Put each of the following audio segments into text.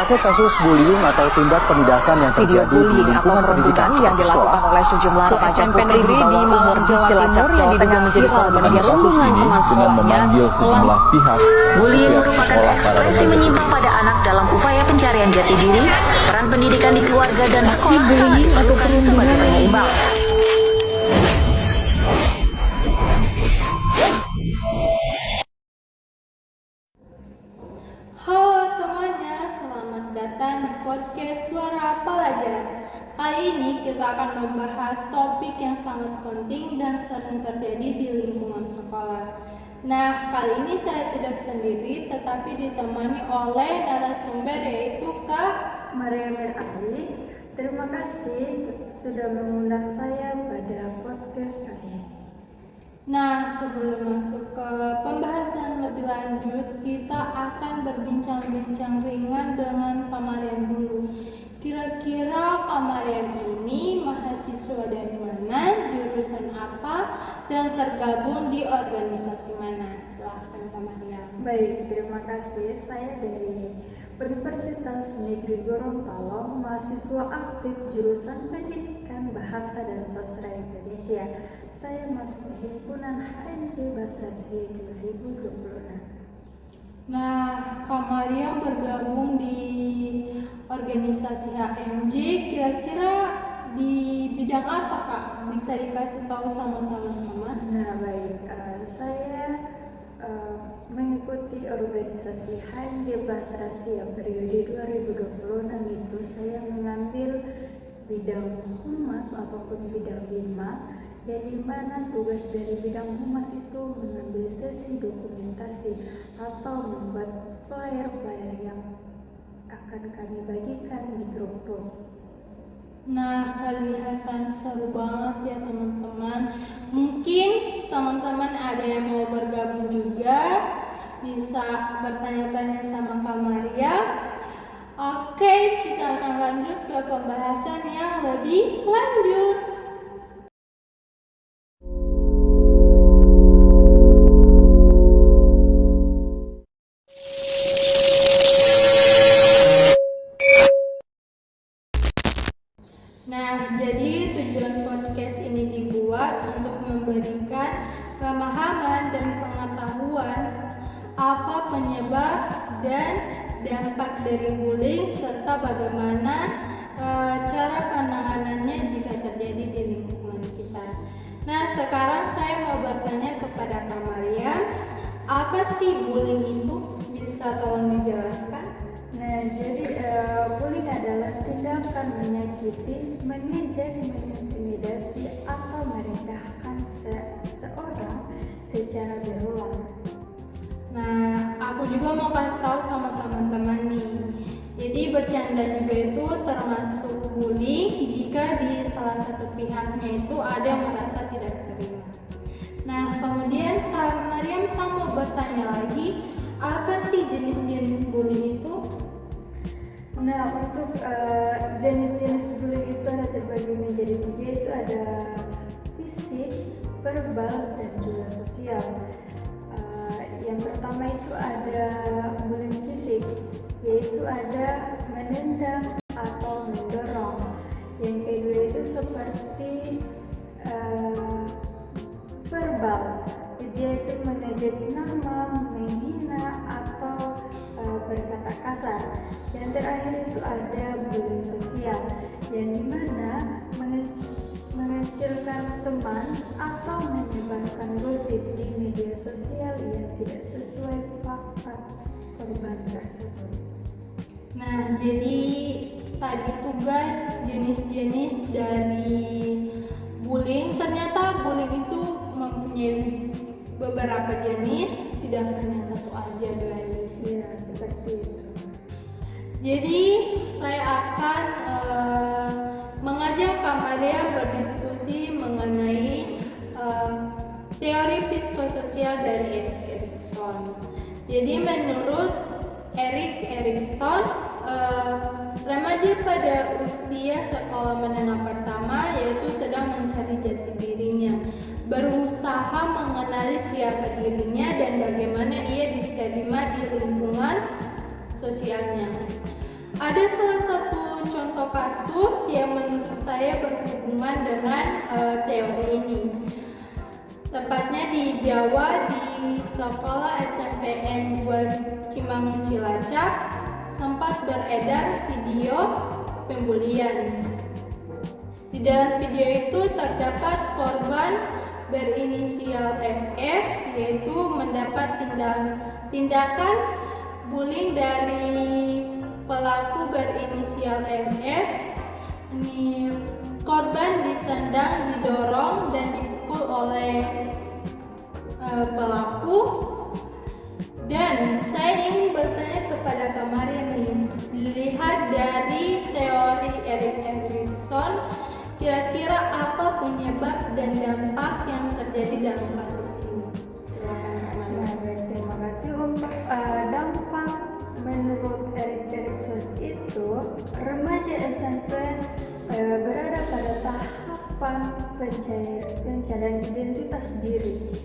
Maraknya kasus bullying atau tindak penindasan yang terjadi di lingkungan pendidikan yang dilakukan oleh sejumlah remaja putri di Mahur, Jawa Timur yang diduga menjadi korban perundungan teman sekolahnya sejumlah pihak. Bullying merupakan ekspresi menyimpang pada anak dalam upaya pencarian jati diri, peran pendidikan di keluarga dan sekolah sangat diperlukan sebagai penyeimbang. Halo semuanya, selamat datang di podcast Suara Pelajar. Kali ini kita akan membahas topik yang sangat penting dan sering terjadi di lingkungan sekolah. Nah, kali ini saya tidak sendiri, tetapi ditemani oleh narasumber yaitu Kak Maria Merali. Terima kasih sudah mengundang saya pada podcast kali ini. Nah, sebelum masuk ke pembahasan lebih lanjut, kita akan berbincang-bincang ringan dengan Kak Mariam dulu. Kira-kira Kak Mariam ini mahasiswa dari mana, jurusan apa, dan tergabung di organisasi mana? Silahkan Kak Mariam. Baik, terima kasih. Saya dari Universitas Negeri Gorontalo, mahasiswa aktif jurusan Pendidikan Bahasa dan Sastra Indonesia. Saya masuk himpunan HMJ Bahasa Asia 2026. Nah, Kak Mariam bergabung di organisasi HMJ, kira-kira di bidang apa Kak? Bisa dikasih tahu sama teman-teman? Nah, baik. Saya mengikuti organisasi HMJ Bahasa Asia periode 2026 itu saya mengambil bidang humas ataupun bidang 5, yang dimana tugas dari bidang humas itu mengambil sesi dokumentasi atau membuat flyer-flyer yang akan kami bagikan di grup-grup. Nah, kelihatan seru banget ya teman-teman. Mungkin teman-teman ada yang mau bergabung juga, bisa bertanya-tanya sama Kak Maria. Oke, kita akan lanjut ke pembahasan yang lebih lanjut. Nah, jadi tujuan podcast ini dibuat untuk memberikan pemahaman dan pengetahuan apa penyebab dan dampak dari bullying serta bagaimana cara penanganannya jika terjadi di lingkungan kita. Nah, sekarang saya mau bertanya kepada Kak Mariam, apa sih bullying itu? Bisa tolong dijelaskan? Nah, jadi bullying adalah tindakan menyakiti, mengejek, mengintimidasi atau merendahkan seseorang secara berulang. Nah, aku juga mau kasih tahu sama teman-teman nih. Jadi bercanda juga itu termasuk bullying jika di salah satu pihaknya itu ada yang merasa tidak terima. Nah, kemudian Kak Mariam sama bertanya lagi, apa sih jenis-jenis bullying itu? Nah, untuk jenis-jenis bullying itu ada terbagi menjadi 3, itu ada fisik, verbal, dan juga sosial. Yang pertama itu ada bullying fisik, yaitu ada menendang atau mendorong. Yang kedua itu seperti verbal, dia itu mengejek nama, menghina, atau berkata kasar. Yang terakhir itu ada bullying sosial, yang dimana mengecilkan teman atau menyebarkan gosip di media sosial yang tidak sesuai fakta korban tersebut. Nah, jadi tadi tugas jenis-jenis dari bullying. Ternyata bullying itu mempunyai beberapa jenis, tidak hanya satu aja guys. Ya, seperti itu. Jadi saya akan mengajak Kak Maria berdiskusi mengenai teori psikososial dari Erik Erikson. Jadi menurut Erik Erikson, remaja pada usia sekolah menengah pertama yaitu sedang mencari jati dirinya, berusaha mengenali siapa dirinya dan bagaimana ia diterima di lingkungan sosialnya. Ada salah satu contoh kasus yang menurut saya berhubungan dengan teori ini. Tepatnya di Jawa, di sekolah SMPN 2 Cimangun Cilacap sempat beredar video pembulian. Di dalam video itu terdapat korban berinisial FF, yaitu mendapat tindakan bullying dari pelaku berinisial MF. Ini korban ditendang, didorong, dan dipukul oleh pelaku. Dan saya ingin bertanya kepada Kak Maria nih, dilihat dari teori Erik Erikson, kira-kira apa penyebab dan dampak yang terjadi dalam kasus ini? Silakan Kak Maria. Terima kasih. Untuk dampak menurut Erik Erikson itu, remaja SMP berada pada tahapan pencarian identitas diri,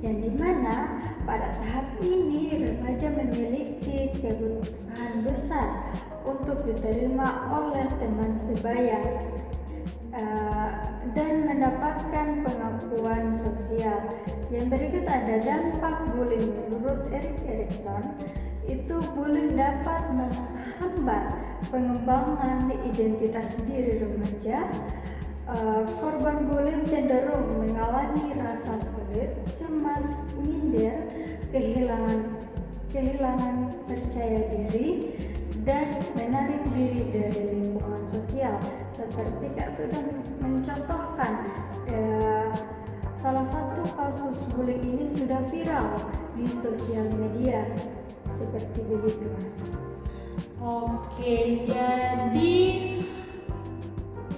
yang dimana pada tahap ini remaja memiliki kebutuhan besar untuk diterima oleh teman sebaya dan mendapatkan pengakuan sosial. Yang berikut ada dampak bullying menurut Erik Erikson. Itu bullying dapat menghambat pengembangan identitas diri remaja. Korban bullying cenderung mengalami rasa sulit, cemas, minder, kehilangan percaya diri, dan menarik diri dari lingkungan sosial. Seperti Kak sudah mencontohkan, salah satu kasus bullying ini sudah viral di sosial media. Seperti begitu. Oke, jadi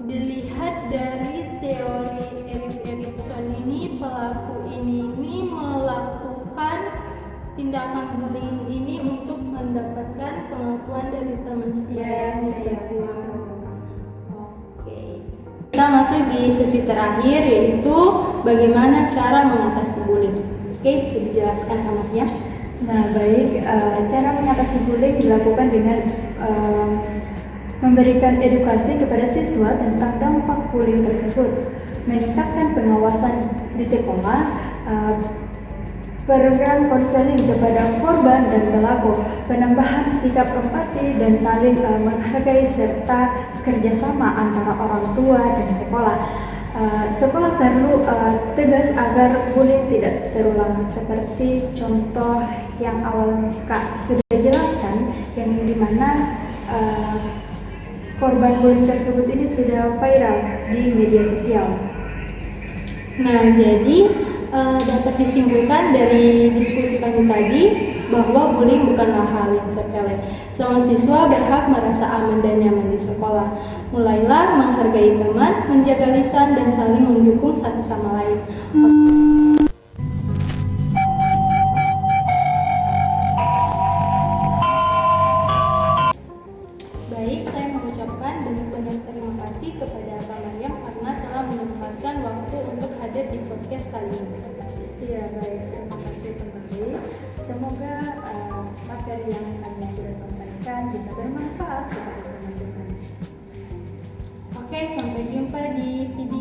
dilihat dari teori Erik Erikson ini, pelaku ini melakukan tindakan bullying ini untuk mendapatkan pengakuan dari teman sebaya. Seperti itu. Oke. Kita masuk di sesi terakhir, yaitu bagaimana cara mengatasi bullying. Oke, bisa dijelaskan Kak Maria? Nah, baik. Cara mengatasi bullying dilakukan dengan memberikan edukasi kepada siswa tentang dampak bullying tersebut, meningkatkan pengawasan di sekolah, program konseling kepada korban dan pelaku, penambahan sikap empati dan saling menghargai serta kerjasama antara orang tua dan sekolah. Sekolah perlu tegas agar bullying tidak terulang, seperti contoh yang awal Kak sudah jelaskan, yang dimana korban bullying tersebut ini sudah viral di media sosial. Nah, jadi dapat disimpulkan dari diskusi kami tadi bahwa bullying bukanlah hal yang sepele. Semua siswa berhak merasa aman dan nyaman di sekolah. Mulailah menghargai teman, menjaga lisan, dan saling mendukung satu sama lain. Baik, saya mengucapkan banyak terima kasih kepada Kak Maryam karena telah menyempatkan waktu untuk hadir di podcast kali ini. Iya, baik. Terima kasih kembali. Semoga materi yang kami sudah sampaikan bisa bermanfaat kepada teman-teman. Oke, sampai jumpa di video